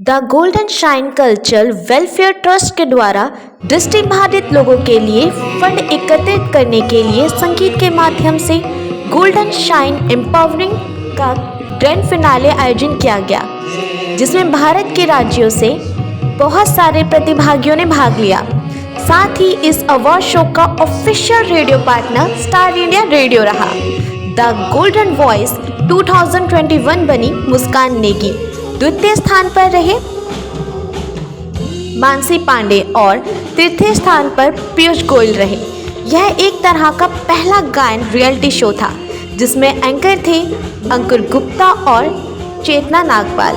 The golden shine cultural welfare trust के द्वारा दृष्टिबाधित लोगों के लिए फंड एकत्रित करने के लिए संगीत के माध्यम से गोल्डन शाइन एम्पावरिंग का ग्रैंड फिनाले आयोजन किया गया, जिसमें भारत के राज्यों से बहुत सारे प्रतिभागियों ने भाग लिया। साथ ही इस अवार्ड शो का official radio partner star India radio रहा। द गोल्डन वॉइस 2021 बनी मुस्कान नेगी, द्वितीय स्थान पर रहे मानसी पांडे और तृतीय स्थान पर पीयूष गोयल रहे। यह एक तरह का पहला गायन रियलिटी शो था जिसमें एंकर थे अंकुर गुप्ता और चेतना नागपाल।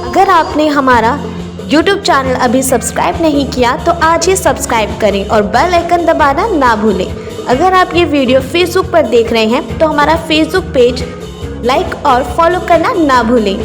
अगर आपने हमारा YouTube चैनल अभी सब्सक्राइब नहीं किया तो आज ही सब्सक्राइब करें और बेल आइकन दबाना ना भूलें। अगर आप ये वीडियो Facebook पर देख रहे हैं तो हमारा Facebook पेज लाइक और फॉलो करना ना भूलें।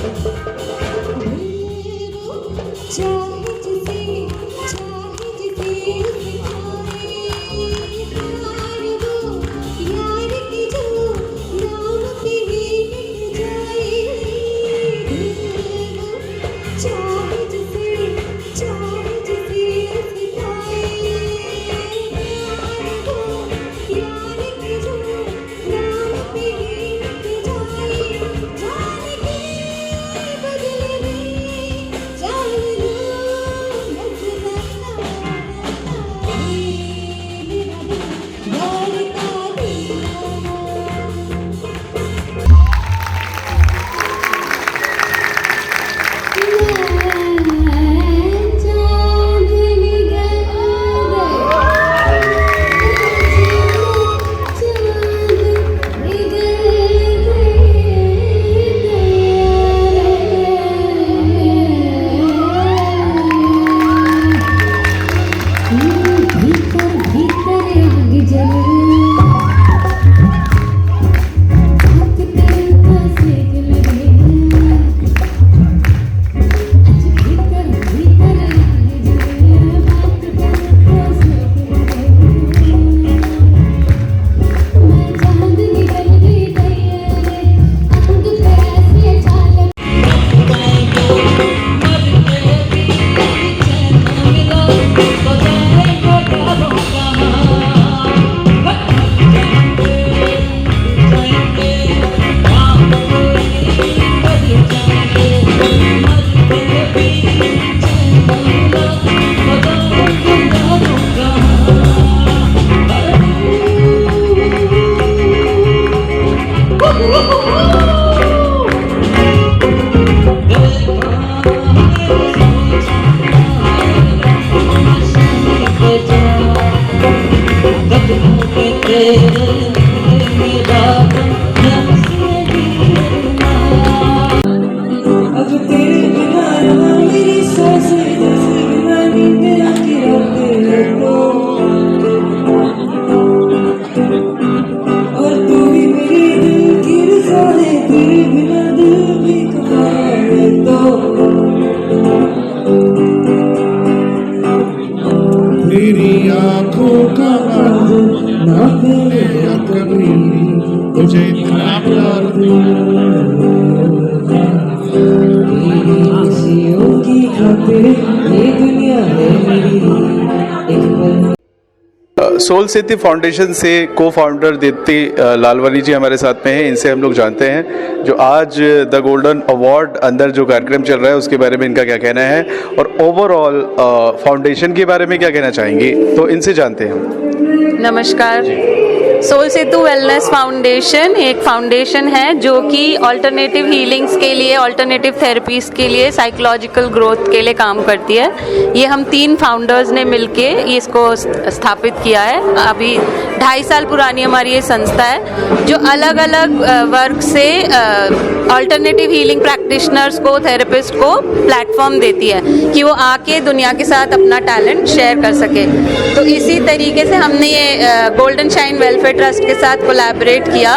मेरी आँखों का अर्ज ना भूलेगा कभी, तुझे इतना प्यार खुशियों की खातिर ये दुनिया है मेरी। सोल सेतु फाउंडेशन से को फाउंडर दीप्ति लालवानी जी हमारे साथ में हैं। इनसे हम लोग जानते हैं जो आज द गोल्डन अवार्ड अंदर जो कार्यक्रम चल रहा है उसके बारे में इनका क्या कहना है और ओवरऑल फाउंडेशन के बारे में क्या कहना चाहेंगी, तो इनसे जानते हैं। नमस्कार। सोल सेतु वेलनेस फाउंडेशन एक फाउंडेशन है जो कि ऑल्टरनेटिव हीलिंग्स के लिए, ऑल्टरनेटिव थेरेपीज के लिए, साइकोलॉजिकल ग्रोथ के लिए काम करती है। ये हम 3 फाउंडर्स ने मिलके इसको स्थापित किया है। अभी 2.5 साल पुरानी हमारी ये संस्था है जो अलग अलग वर्ग से ऑल्टरनेटिव हीलिंग प्रैक्टिशनर्स को, थेरेपिस्ट को प्लेटफॉर्म देती है कि वो आके दुनिया के साथ अपना टैलेंट शेयर कर सके। तो इसी तरीके से हमने ये गोल्डन शाइन वेलफेयर ट्रस्ट के साथ कोलैबोरेट किया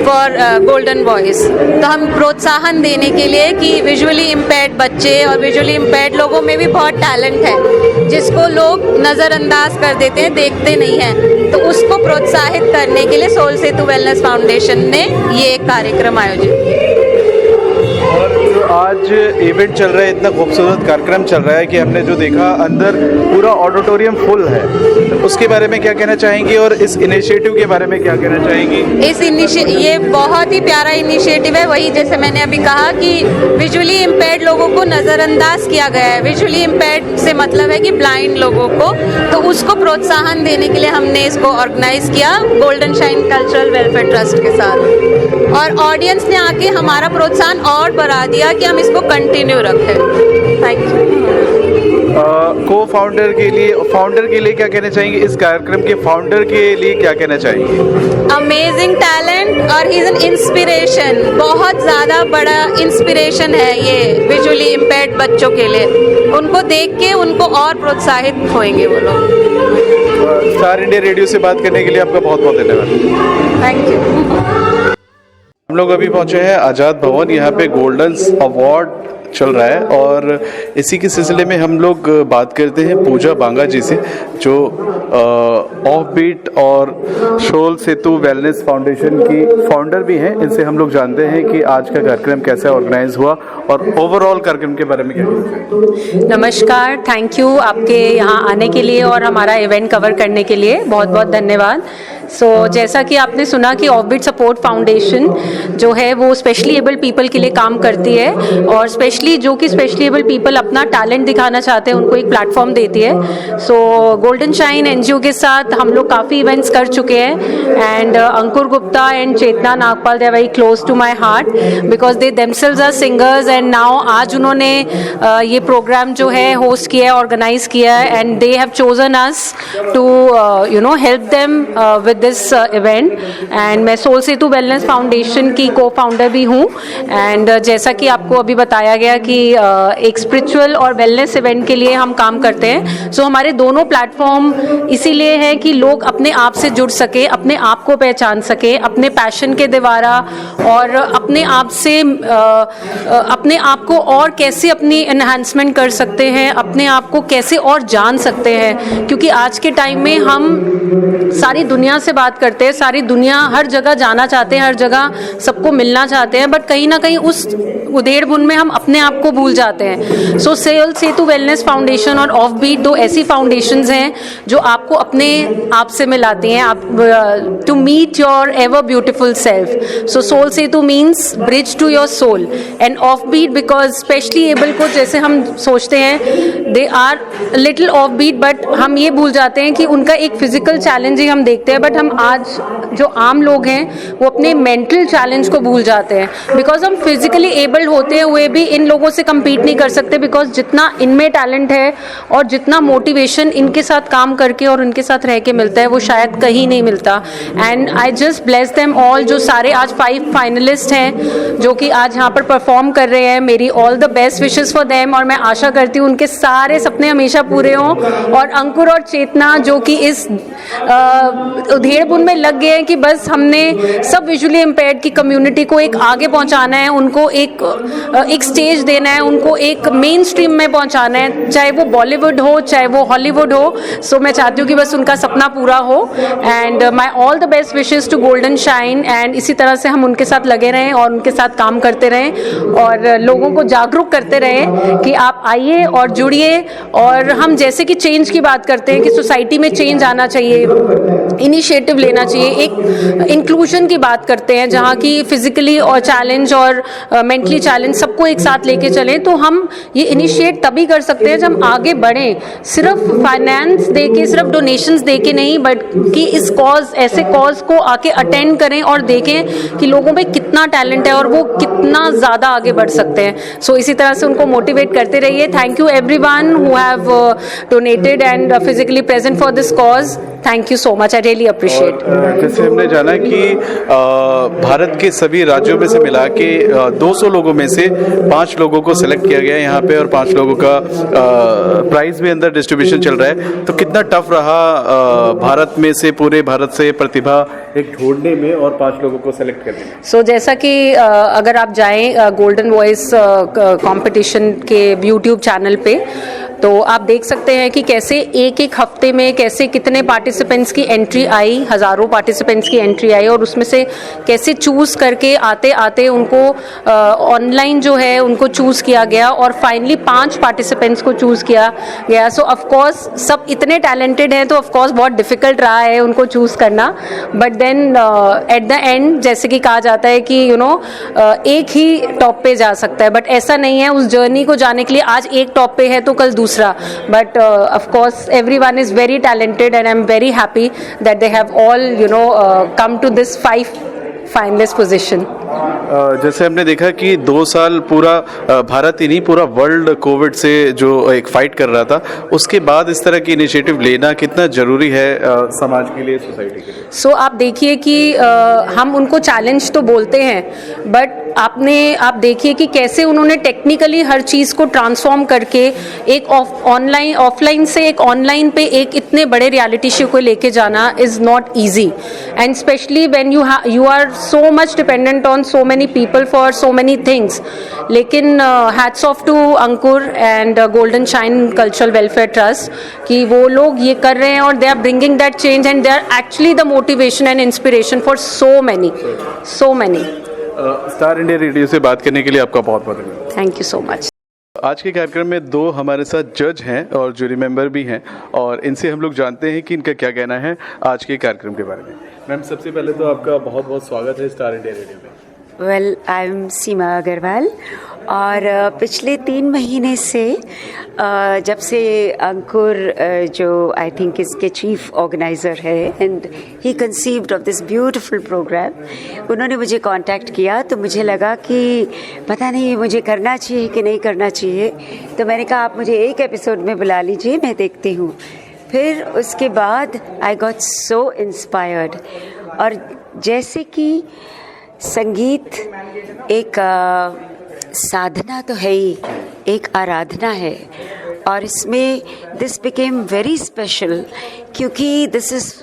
फॉर गोल्डन वॉइस। तो हम प्रोत्साहन देने के लिए कि विजुअली इम्पेयर्ड बच्चे और विजुअली इम्पेयर्ड लोगों में भी बहुत टैलेंट है जिसको लोग नज़रअंदाज कर देते हैं, देखते नहीं हैं, तो उसको प्रोत्साहित करने के लिए सोल सेतु वेलनेस फाउंडेशन ने ये एक कार्यक्रम आयोजित किया। और आज इवेंट चल रहा है, इतना खूबसूरत कार्यक्रम चल रहा है कि हमने जो देखा अंदर पूरा ऑडिटोरियम फुल है, तो उसके बारे में क्या कहना चाहेंगी और इस इनिशिएटिव के बारे में क्या कहना चाहेंगी? ये बहुत ही प्यारा इनिशिएटिव है। वही जैसे मैंने अभी कहा कि विजुअली इम्पेयर्ड लोगों को नज़रअंदाज किया गया है। विजुअली इम्पेयर्ड से मतलब है कि ब्लाइंड लोगों को, तो उसको प्रोत्साहन देने के लिए हमने इसको ऑर्गेनाइज किया golden shine cultural welfare trust के साथ, और ऑडियंस ने आके हमारा प्रोत्साहन और बढ़ा दिया कि हम इसको कंटिन्यू रखें। Thank you. फाउंडर के लिए क्या कहना चाहेंगे? इस कार्यक्रम के फाउंडर के लिए क्या कहना चाहेंगे? अमेजिंग टैलेंट और इज एन इंस्पिरेशन, बहुत ज़्यादा बड़ा इंस्पिरेशन है ये विजुअली इम्पेयर्ड बच्चों के लिए। उनको देख के उनको और प्रोत्साहित होंगे वो लोग। स्टार इंडिया रेडियो से बात करने के लिए आपका बहुत बहुत धन्यवाद। Thank you. हम लोग अभी पहुंचे हैं आज़ाद भवन। यहाँ पे गोल्डन अवार्ड चल रहा है और इसी के सिलसिले में हम लोग बात करते हैं पूजा बांगा जी से, जो ऑफ बीट और सोल सेतु वेलनेस फाउंडेशन की फाउंडर भी हैं। इनसे हम लोग जानते हैं कि आज का कार्यक्रम कैसे ऑर्गेनाइज हुआ और ओवरऑल कार्यक्रम के बारे में क्या कहना है। नमस्कार, थैंक यू आपके यहाँ आने के लिए और हमारा इवेंट कवर करने के लिए बहुत बहुत धन्यवाद। जैसा कि आपने सुना कि ऑफबीट सपोर्ट फाउंडेशन जो है वो स्पेशली एबल पीपल के लिए काम करती है, और स्पेशली एबल पीपल अपना टैलेंट दिखाना चाहते हैं उनको एक प्लेटफॉर्म देती है। गोल्डन शाइन एनजीओ के साथ हम लोग काफ़ी इवेंट्स कर चुके हैं, and Ankur Gupta and Chetna Nagpal they are very close to my heart because they themselves are singers, and now आज उन्होंने ये प्रोग्राम जो है होस्ट किया है, ऑर्गेनाइज किया है, and they have chosen us to help them with this event. And मैं सोल सेतु वेलनेस फाउंडेशन की को फाउंडर भी हूँ, एंड जैसा कि आपको अभी बताया गया कि एक स्पिरिचुअल और वेलनेस इवेंट के लिए हम काम करते हैं। हमारे दोनों प्लेटफॉर्म इसीलिए है कि लोग अपने आप से जुड़ सके, अपने आप को पहचान सके, अपने पैशन के द्वारा, और अपने आप से अपने आप को और कैसे अपनी एनहांसमेंट कर सकते हैं, अपने आप को कैसे और जान सकते हैं। क्योंकि आज के टाइम में हम सारी दुनिया से बात करते हैं, सारी दुनिया हर जगह जाना चाहते हैं, हर जगह सबको मिलना चाहते हैं, बट कहीं ना कहीं उस उधेड़-बुन में हम अपने आप को भूल जाते हैं। सोल सेतु वेलनेस फाउंडेशन और ऑफ बीट दो ऐसी फाउंडेशंस हैं जो आपको अपने आप से मिलाती हैं, आप to meet your ever beautiful self. Soul Setu means bridge to your soul, and off beat because specially abled को जैसे हम सोचते हैं they are little off beat, but हम ये भूल जाते हैं कि उनका एक फिजिकल चैलेंज ही हम देखते हैं, बट हम आज जो आम लोग हैं वो अपने मेंटल चैलेंज को भूल जाते हैं। बिकॉज हम फिजिकली एबल्ड होते हुए भी इन लोगों से compete नहीं कर सकते, बिकॉज जितना इनमें टैलेंट है और जितना मोटिवेशन इनके साथ काम करके और उनके साथ रह के मिलता है वो शायद कहीं नहीं मिलता। And I just bless them all, जो सारे आज 5 फाइनलिस्ट हैं जो कि आज यहाँ पर परफॉर्म कर रहे हैं। मेरी all the best wishes for them, और मैं आशा करती हूँ उनके सारे सपने हमेशा पूरे हों। और अंकुर और चेतना जो कि इस उधेड़-बुन में लग गए हैं कि बस हमने सब विजुअली इम्पेयर्ड की कम्युनिटी को एक आगे पहुँचाना है, उनको एक स्टेज देना है, उनको एक मेन स्ट्रीम में पहुंचाना है, चाहे वो बॉलीवुड हो चाहे वो हॉलीवुड हो। मैं चाहती हूँ कि बस उनका सपना पूरा हो, and my all the best wishes to Golden Shine. And इसी तरह से हम उनके साथ लगे रहें और उनके साथ काम करते रहें और लोगों को जागरूक करते रहें कि आप आइए और जुड़िए। और हम जैसे कि चेंज की बात करते हैं कि सोसाइटी में चेंज आना चाहिए, इनिशिएटिव लेना चाहिए, एक इंक्लूजन की बात करते हैं जहाँ की फिजिकली और चैलेंज और मेंटली चैलेंज सबको एक साथ लेके चलें, तो हम ये इनिशिएट तभी कर सकते हैं जब हम आगे बढ़ें। सिर्फ फाइनेंस दे के, सिर्फ डोनेशंस दे के नहीं, बट कि इस ऐसे कॉज को आके अटेंड करें और देखें कि लोगों में कितना टैलेंट है और वो कितना ज़्यादा आगे बढ़ सकते हैं। इसी तरह से उनको मोटिवेट करते रहिए। Thank you everyone who have donated and physically present for this cause. Thank you so much, I really appreciate. जैसे हमने जाना कि भारत के सभी राज्यों में से मिला के 200 लोगों में से 5 लोगों को सिलेक्ट किया गया यहाँ पे, और 5 लोगों का प्राइज भी अंदर डिस्ट्रीब्यूशन चल रहा है। तो कितना टफ रहा भारत में से, पूरे भारत से प्रतिभा एक ढूंढने में और 5 लोगों को सिलेक्ट करने में? जैसा कि अगर आप जाएं गोल्डन वॉइस कंपटीशन के यूट्यूब चैनल पे, तो आप देख सकते हैं कि कैसे एक एक हफ्ते में कैसे कितने पार्टिसिपेंट्स की एंट्री आई, हज़ारों पार्टिसिपेंट्स की एंट्री आई, और उसमें से कैसे चूज़ करके आते आते उनको ऑनलाइन जो है उनको चूज़ किया गया और फाइनली 5 पार्टिसिपेंट्स को चूज़ किया गया। सो ऑफकोर्स सब इतने टैलेंटेड हैं तो ऑफकोर्स बहुत डिफ़िकल्ट रहा है उनको चूज़ करना, but then at the end जैसे कि कहा जाता है कि एक ही टॉप पे जा सकता है, बट ऐसा नहीं है। उस जर्नी को जाने के लिए आज एक टॉप पे है तो कल दूसरा, but of course everyone is very talented and I am very happy that they have all come to this 5 finalist position. जैसे हमने देखा कि 2 साल पूरा भारत ही नहीं पूरा वर्ल्ड कोविड से जो एक फाइट कर रहा था, उसके बाद इस तरह की इनिशिएटिव लेना कितना ज़रूरी है समाज के लिए, सोसाइटी के लिए। सो आप देखिए कि हम उनको चैलेंज तो बोलते हैं, बट आप देखिए कि कैसे उन्होंने टेक्निकली हर चीज़ को ट्रांसफॉर्म करके एक ऑफलाइन से एक ऑनलाइन पे एक इतने बड़े रियलिटी शो को लेके जाना is not easy, and specially when you are so much dependent on so many people for so many things. लेकिन hats off to Ankur and Golden Shine Cultural Welfare Trust कि वो लोग ये कर रहे हैं और they are bringing that change and they are actually the motivation and inspiration for so many. Star India radio से बात करने के लिए आपका बहुत बहुत धन्यवाद। Thank you so much. आज के कार्यक्रम में 2 हमारे साथ जज हैं और जूरी मेंबर भी हैं, और इनसे हम लोग जानते हैं कि इनका क्या कहना है आज के कार्यक्रम के बारे में। मैम, सबसे पहले तो आपका बहुत बहुत स्वागत है स्टार इंडिया रेडियो में। Well, I am Seema Agarwal, और पिछले 3 महीने से जब से अंकुर जो आई थिंक इसके चीफ ऑर्गेनाइज़र है and he conceived of this beautiful programme, उन्होंने मुझे कांटेक्ट किया तो मुझे लगा कि पता नहीं मुझे करना चाहिए कि नहीं करना चाहिए, तो मैंने कहा आप मुझे एक एपिसोड में बुला लीजिए, मैं देखती हूँ। फिर उसके बाद आई गॉट सो इंस्पायर्ड, और जैसे कि संगीत एक साधना तो है ही, एक आराधना है, और इसमें दिस बिकेम वेरी स्पेशल क्योंकि this is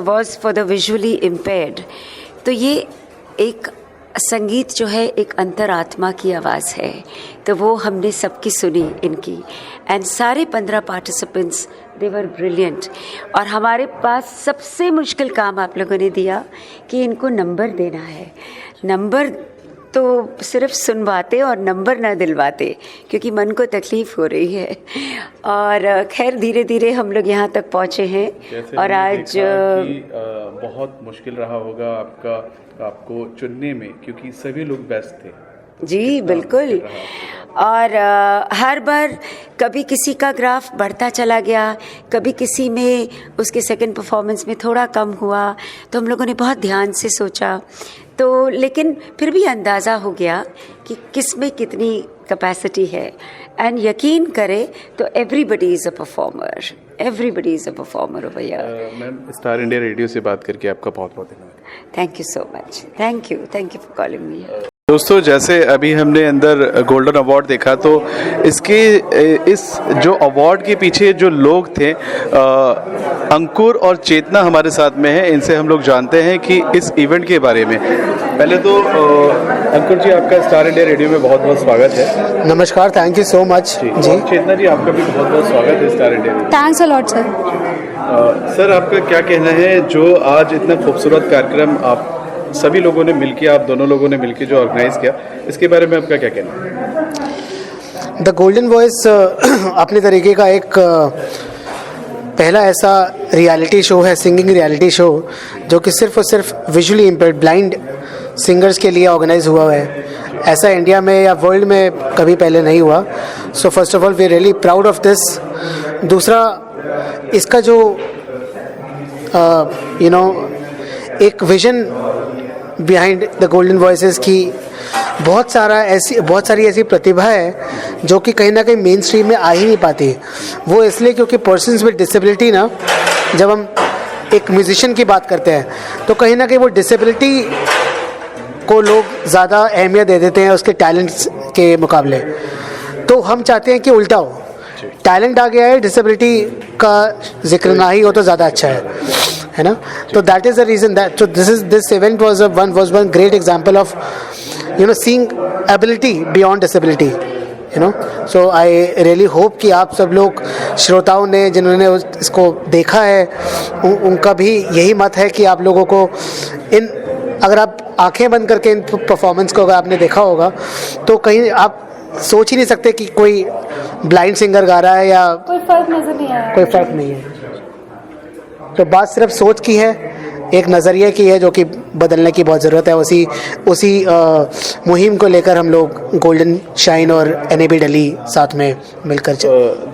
was for the visually impaired. तो ये एक संगीत जो है एक अंतरात्मा की आवाज़ है, तो वो हमने सबकी सुनी इनकी, एंड सारे 15 पार्टिसिपेंट्स दे वर ब्रिलियंट। और हमारे पास सबसे मुश्किल काम आप लोगों ने दिया कि इनको नंबर देना है। नंबर तो सिर्फ सुनवाते और नंबर ना दिलवाते, क्योंकि मन को तकलीफ़ हो रही है, और खैर धीरे धीरे हम लोग यहाँ तक पहुँचे हैं। और आज बहुत मुश्किल रहा होगा आपको चुनने में, क्योंकि सभी लोग बेस्ट थे। जी बिल्कुल, और हर बार कभी किसी का ग्राफ बढ़ता चला गया, कभी किसी में उसके सेकंड परफॉर्मेंस में थोड़ा कम हुआ, तो हम लोगों ने बहुत ध्यान से सोचा, तो लेकिन फिर भी अंदाज़ा हो गया कि किस में कितनी कैपेसिटी है, एंड यकीन करें तो everybody is a performer, everybody is a performer over here. Ma'am, star India radio से बात करके आपका बहुत बहुत धन्यवाद। Thank you so much, thank you for calling me. दोस्तों, जैसे अभी हमने अंदर गोल्डन अवार्ड देखा, तो इस जो अवार्ड के पीछे जो लोग थे, अंकुर और चेतना हमारे साथ में है, इनसे हम लोग जानते हैं कि इस इवेंट के बारे में। पहले तो अंकुर जी, आपका स्टार इंडिया रेडियो में बहुत बहुत स्वागत है। नमस्कार, थैंक यू सो मच जी। चेतना जी, आपका भी बहुत बहुत स्वागत है Star India radio. Thanks a lot sir. Sir, आपका क्या कहना है जो आज इतना खूबसूरत कार्यक्रम आप सभी लोगों ने मिलकर, आप दोनों लोगों ने मिलकर जो ऑर्गेनाइज किया, इसके बारे में आपका क्या कहना है? द गोल्डन वॉइस अपने तरीके का एक पहला ऐसा रियलिटी शो है, सिंगिंग रियलिटी शो, जो कि सिर्फ और सिर्फ विजुअली इम्पेयर्ड ब्लाइंड सिंगर्स के लिए ऑर्गेनाइज हुआ है। ऐसा इंडिया में या वर्ल्ड में कभी पहले नहीं हुआ। So first of all we are really proud of this. दूसरा, इसका जो एक vision behind the Golden Voices की बहुत सारी ऐसी प्रतिभा है जो कि कहीं ना कहीं मेन स्ट्रीम में आ ही नहीं पाती। वो इसलिए क्योंकि पर्सन्स विद डिसेबिलिटी ना, जब हम एक म्यूजिशियन की बात करते हैं तो कहीं ना कहीं वो डिसेबिलिटी को लोग ज़्यादा अहमियत दे देते हैं उसके टैलेंट्स के मुकाबले। तो हम चाहते हैं कि उल्टा हो, टैलेंट आ गया है, डिसेबिलिटी का जिक्र ना ही हो तो ज़्यादा अच्छा है ना। तो that is the reason that so this event was one great example of seeing ability beyond disability. You know. So I really hope कि आप सब लोग श्रोताओं ने जिन्होंने इसको देखा है उनका भी यही मत है कि आप लोगों को अगर आप आंखें बंद करके इन परफॉर्मेंस को अगर आपने देखा होगा तो कहीं आप सोच ही नहीं सकते कि कोई ब्लाइंड सिंगर गा रहा है या कोई फ़र्क नज़र नहीं आया. कोई फ़र्क नहीं है. तो बात सिर्फ सोच की है, एक नज़रिए की है जो कि बदलने की बहुत ज़रूरत है. उसी मुहिम को लेकर हम लोग गोल्डन शाइन और NAB दिल्ली साथ में मिलकर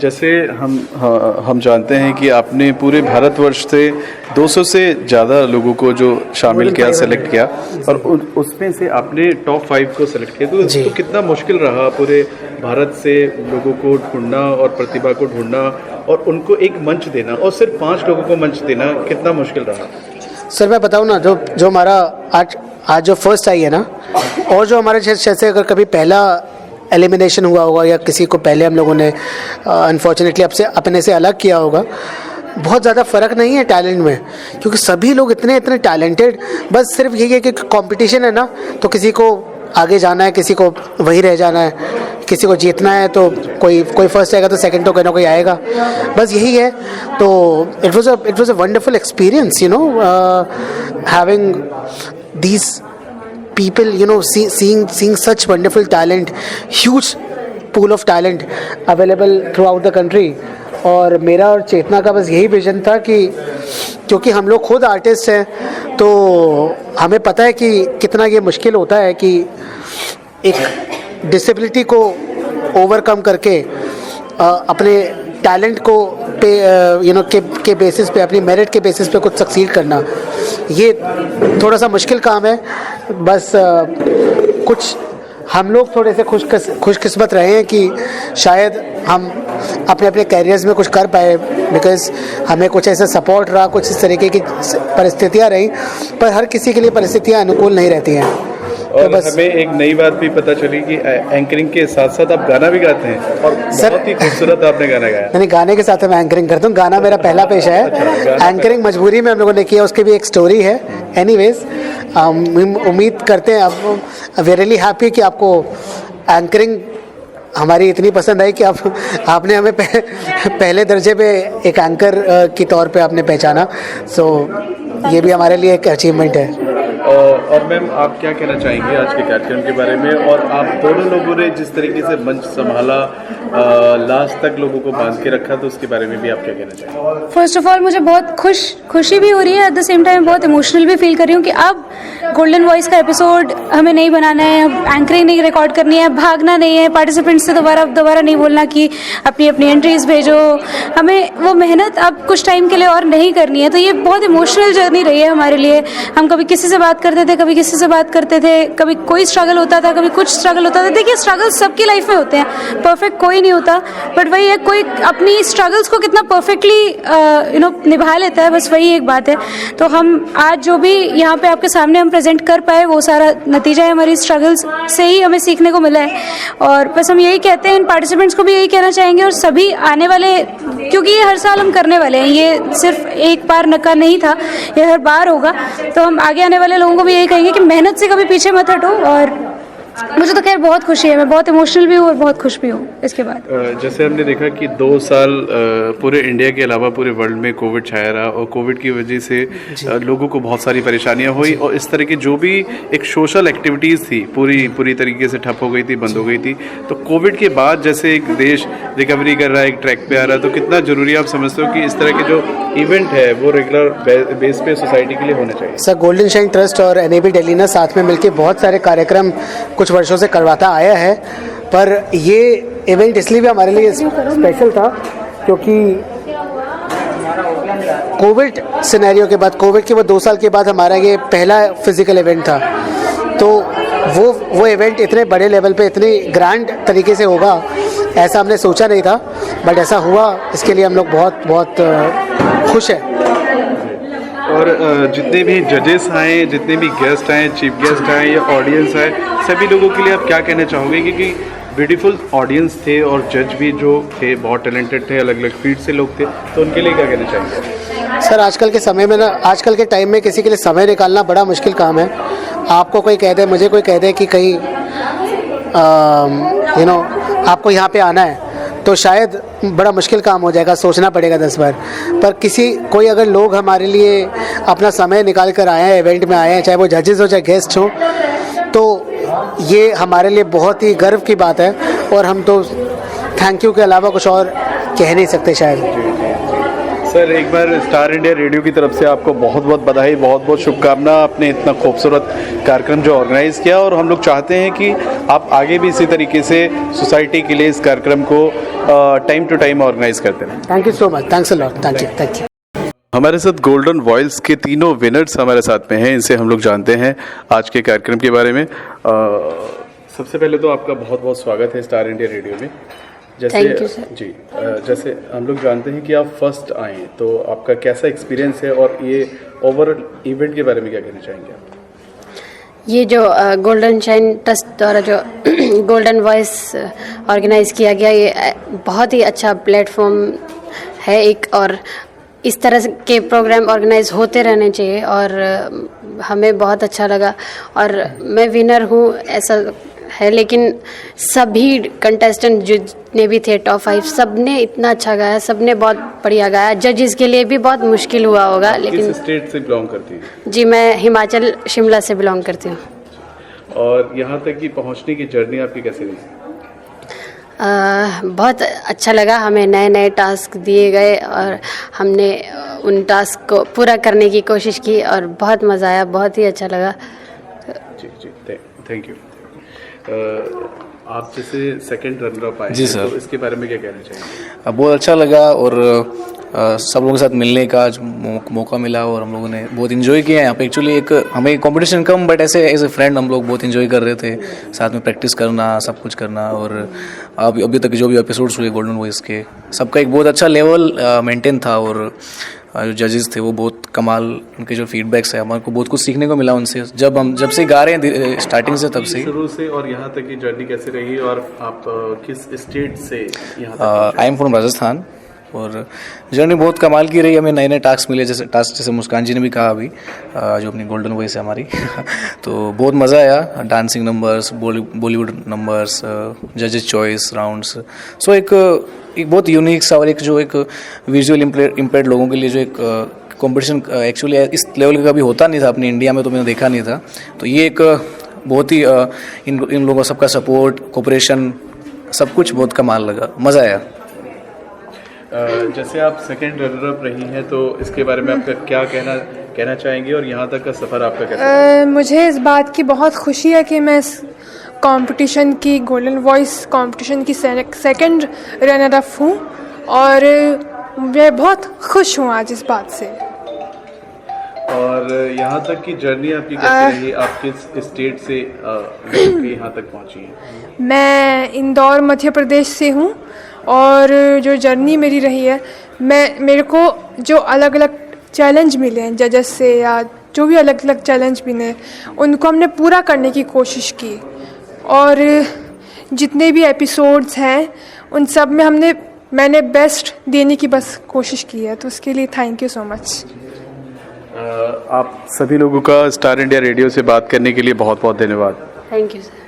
जैसे हम जानते हैं कि आपने पूरे भारतवर्ष से 200 से ज़्यादा लोगों को जो शामिल किया, सेलेक्ट किया, और उसमें से आपने टॉप 5 को सेलेक्ट किया. तो कितना मुश्किल रहा पूरे भारत से लोगों को ढूंढना और प्रतिभा को ढूंढना और उनको एक मंच देना, और सिर्फ 5 लोगों को मंच देना कितना मुश्किल रहा? सर मैं बताऊँ ना, जो हमारा आज जो फर्स्ट आई है ना, और जो हमारे जैसे अगर कभी पहला एलिमिनेशन हुआ होगा या किसी को पहले हम लोगों ने अनफॉर्चुनेटली अपने से अलग किया होगा, बहुत ज़्यादा फ़र्क नहीं है टैलेंट में, क्योंकि सभी लोग इतने टैलेंटेड. बस सिर्फ यही है कि कंपटीशन है ना, तो किसी को आगे जाना है, किसी को वहीं रह जाना है, किसी को जीतना है. तो कोई फर्स्ट आएगा तो सेकंड तो कोई ना कोई आएगा, बस यही है. तो it was a wonderful experience, you know, having these people, you know, seeing such wonderful talent, huge pool of talent available throughout the country. और मेरा और चेतना का बस यही विजन था कि क्योंकि हम लोग खुद आर्टिस्ट हैं तो हमें पता है कि कितना ये मुश्किल होता है कि एक डिसेबिलिटी को ओवरकम करके अपने टैलेंट को के बेसिस पे, अपनी मेरिट के बेसिस पे कुछ सक्सीड करना, ये थोड़ा सा मुश्किल काम है. बस कुछ हम लोग थोड़े से खुशकिस्मत रहे हैं कि शायद हम अपने कैरियर्स में कुछ कर पाए, बिकॉज हमें कुछ ऐसा सपोर्ट रहा, कुछ इस तरीके की परिस्थितियाँ रही, पर हर किसी के लिए परिस्थितियाँ अनुकूल नहीं रहती हैं. और तो हमें एक नई बात भी पता चली कि एंकरिंग के साथ साथ आप गाना भी गाते हैं, और बहुत ही खूबसूरत आपने गाना गाया. नहीं, गाने के साथ मैं एंकरिंग करता हूँ. गाना मेरा पहला पेशा है. एंकरिंग मजबूरी में हम लोगों ने किया, उसकी भी एक स्टोरी है. एनीवेज, उम्मीद करते हैं, अब वी आर रियली हैप्पी कि आपको एंकरिंग हमारी इतनी पसंद आई कि आपने हमें पहले दर्जे पे एक एंकर के तौर पे आपने पहचाना. सो ये भी हमारे लिए एक अचीवमेंट है. और मैम, आप क्या कहना चाहेंगे आज के कार्यक्रम के बारे में, और आप दोनों लोगों ने जिस तरीके से मंच संभाला, लास्ट तक लोगों को बांध के रखा, तो उसके बारे में भी आप क्या कहना चाहेंगे? फर्स्ट ऑफ ऑल मुझे बहुत खुशी भी हो रही है, एट द सेम टाइम बहुत इमोशनल भी फील कर रही हूँ कि अब गोल्डन वॉइस का एपिसोड हमें नहीं बनाना है, एंकरिंग नहीं रिकॉर्ड करनी है, भागना नहीं है, पार्टिसिपेंट्स से दोबारा नहीं बोलना कि अपनी एंट्रीज भेजो. हमें वो मेहनत अब कुछ टाइम के लिए और नहीं करनी है. तो ये बहुत इमोशनल जर्नी रही है हमारे लिए. हम कभी किसी से बात करते थे, कभी किसी से बात करते थे, कभी कोई स्ट्रगल होता था, कभी कुछ स्ट्रगल होता था. देखिए, स्ट्रगल सबकी लाइफ में होते हैं, परफेक्ट कोई नहीं होता, बट वही है कोई अपनी स्ट्रगल्स को कितना परफेक्टली निभा लेता है, बस वही एक बात है. तो हम आज जो भी यहाँ पे आपके सामने हम प्रेजेंट कर पाए, वो सारा नतीजा है हमारी स्ट्रगल्स से ही हमें सीखने को मिला है. और बस हम यही कहते हैं, इन पार्टिसिपेंट्स को भी यही कहना चाहेंगे, और सभी आने वाले, क्योंकि ये हर साल हम करने वाले हैं, ये सिर्फ एक बार का नहीं था, ये हर बार होगा. तो हम आगे आने वाले लोगों को भी यही कहेंगे कि मेहनत से कभी पीछे मत हटो. और मुझे तो खैर बहुत खुशी है, मैं बहुत इमोशनल भी हूँ और बहुत खुश भी हूँ इसके बाद. जैसे हमने देखा कि 2 साल पूरे इंडिया के अलावा पूरे वर्ल्ड में कोविड छाया रहा, और कोविड की वजह से लोगों को बहुत सारी परेशानियां हुई, और इस तरह की जो भी एक सोशल एक्टिविटीज़ थी पूरी तरीके से ठप हो गई थी, बंद हो गई थी. तो कोविड के बाद जैसे एक देश रिकवरी कर रहा है, एक ट्रैक पे आ रहा है, तो कितना ज़रूरी आप समझते हो कि इस तरह के जो इवेंट है वो रेगुलर बेस पे सोसाइटी के लिए होना चाहिए? सर, गोल्डन शाइन ट्रस्ट और NAB दिल्ली ने साथ में मिलकर बहुत सारे कार्यक्रम कुछ वर्षों से करवाता आया है, पर ये इवेंट इसलिए भी हमारे लिए स्पेशल था क्योंकि कोविड सिनेरियो के बाद, कोविड के वो 2 साल के बाद हमारा ये पहला फिजिकल इवेंट था. तो वो इवेंट इतने बड़े लेवल पे, इतने ग्रैंड तरीके से होगा ऐसा हमने सोचा नहीं था, बट ऐसा हुआ. इसके लिए हम लोग बहुत खुश हैं. और जितने भी जजेस आए, जितने भी गेस्ट आए, चीफ गेस्ट आए या ऑडियंस आए, सभी लोगों के लिए आप क्या कहना चाहोगे? क्योंकि ब्यूटीफुल ऑडियंस थे और जज भी जो थे बहुत टैलेंटेड थे, अलग अलग फील्ड से लोग थे, तो उनके लिए क्या कहना चाहेंगे? सर, आजकल के समय में ना, आजकल के टाइम में किसी के लिए समय निकालना बड़ा मुश्किल काम है. आपको कोई कह दे, मुझे कोई कह दे कि कहीं आपको यहाँ पे आना है तो शायद बड़ा मुश्किल काम हो जाएगा, सोचना पड़ेगा 10 बार। पर कोई अगर लोग हमारे लिए अपना समय निकाल कर आए हैं, इवेंट में आए हैं, चाहे वो जजेस हो चाहे गेस्ट हो, तो ये हमारे लिए बहुत ही गर्व की बात है। और हम तो थैंक यू के अलावा कुछ और कह नहीं सकते शायद। सर, एक बार स्टार इंडिया रेडियो की तरफ से आपको बहुत बहुत बधाई, बहुत बहुत शुभकामना। आपने इतना खूबसूरत कार्यक्रम जो ऑर्गेनाइज़ किया, और हम लोग चाहते हैं कि आप आगे भी इसी तरीके से सोसाइटी के लिए इस कार्यक्रम को टाइम टू टाइम ऑर्गेनाइज करते रहें। Thank you so much, thanks a lot, thank you. हमारे साथ गोल्डन वॉइस के तीनों विनर्स हमारे साथ में हैं, इनसे हम लोग जानते हैं आज के कार्यक्रम के बारे में। सबसे पहले तो आपका बहुत बहुत स्वागत है स्टार इंडिया रेडियो में। जैसे थैंक यू सर। जी, जैसे हम लोग जानते हैं कि आप फर्स्ट आए, तो आपका कैसा एक्सपीरियंस है और ये ओवरऑल इवेंट के बारे में क्या कहना चाहेंगे आप? ये जो गोल्डन शाइन ट्रस्ट द्वारा जो गोल्डन वॉइस ऑर्गेनाइज किया गया, ये बहुत ही अच्छा प्लेटफॉर्म है एक, और इस तरह के प्रोग्राम ऑर्गेनाइज होते रहने चाहिए, और हमें बहुत अच्छा लगा। और मैं विनर हूँ ऐसा है, लेकिन सभी कंटेस्टेंट जितने भी थे टॉप 5, सब ने इतना अच्छा गाया, सब ने बहुत बढ़िया गाया। जजेस के लिए भी बहुत मुश्किल हुआ होगा, लेकिन किस स्टेट से बिलोंग करती हैं? जी, मैं हिमाचल शिमला से बिलोंग करती हूँ। और यहाँ तक कि पहुँचने की जर्नी आपकी कैसी रही? बहुत अच्छा लगा। हमें नए नए टास्क दिए गए और हमने उन टास्क को पूरा करने की कोशिश की, और बहुत मज़ा आया, बहुत ही अच्छा लगा। जी जी, थैंक यू। आप जैसे सेकंड रनर अप आए जी सर, तो इसके बारे में क्या कहना चाहेंगे? बहुत अच्छा लगा, और सब लोगों के साथ मिलने का जो मौका मिला, और हम लोगों ने बहुत इन्जॉय किया यहाँ पे। एक्चुअली एक हमें कंपटीशन कम, बट ऐसे एज ए फ्रेंड हम लोग बहुत इन्जॉय कर रहे थे, साथ में प्रैक्टिस करना, सब कुछ करना। और अभी तक जो भी एपिसोड्स हुए गोल्डन वॉइस के, सबका एक बहुत अच्छा लेवल मेंटेन था, और जो जजेस थे वो बहुत कमाल, उनके जो फीडबैक्स है हमारे को बहुत कुछ सीखने को मिला उनसे। जब से गा रहे हैं स्टार्टिंग से, तब से शुरू से और यहाँ तक की जर्नी कैसे रही, और आप किस स्टेट से यहाँ तक? आई एम फ्रॉम राजस्थान, और जर्नी बहुत कमाल की रही। हमें नए नए टास्क मिले, जैसे मुस्कान जी ने भी कहा अभी, जो अपनी गोल्डन वॉइस है हमारी तो बहुत मज़ा आया। डांसिंग नंबर्स, बॉलीवुड नंबर्स, जजेस चॉइस राउंड्स, सो एक बहुत यूनिक सा, और एक विजुअल इम्पेयर्ड लोगों के लिए जो एक कंपटीशन एक्चुअली इस लेवल का कभी होता नहीं था अपनी इंडिया में, तो मैंने देखा नहीं था। तो ये एक बहुत ही इन लोगों सबका सपोर्ट, कोऑपरेशन, सब कुछ बहुत कमाल लगा, मज़ा आया। जैसे आप सेकंड रनर अप रही हैं, तो इसके बारे में आपका क्या कहना चाहेंगे, और यहाँ तक का सफ़र आपका कैसा? मुझे इस बात की बहुत खुशी है कि मैं इस कंपटीशन की, गोल्डन वॉइस कंपटीशन की सेकंड रनर अप हूँ, और मैं बहुत खुश हूँ आज इस बात से। और यहाँ तक की जर्नी आपकी कैसी रही? आप किस स्टेट से यहाँ तक पहुँची हैं? मैं इंदौर मध्य प्रदेश से हूँ, और जो जर्नी मेरी रही है, मेरे को जो अलग अलग चैलेंज मिले हैं जजेस से, या जो भी अलग अलग चैलेंज मिले, उनको हमने पूरा करने की कोशिश की। और जितने भी एपिसोड्स हैं उन सब में मैंने बेस्ट देने की बस कोशिश की है, तो उसके लिए थैंक यू सो मच। आप सभी लोगों का स्टार इंडिया रेडियो से बात करने के लिए बहुत बहुत धन्यवाद। Thank you sir.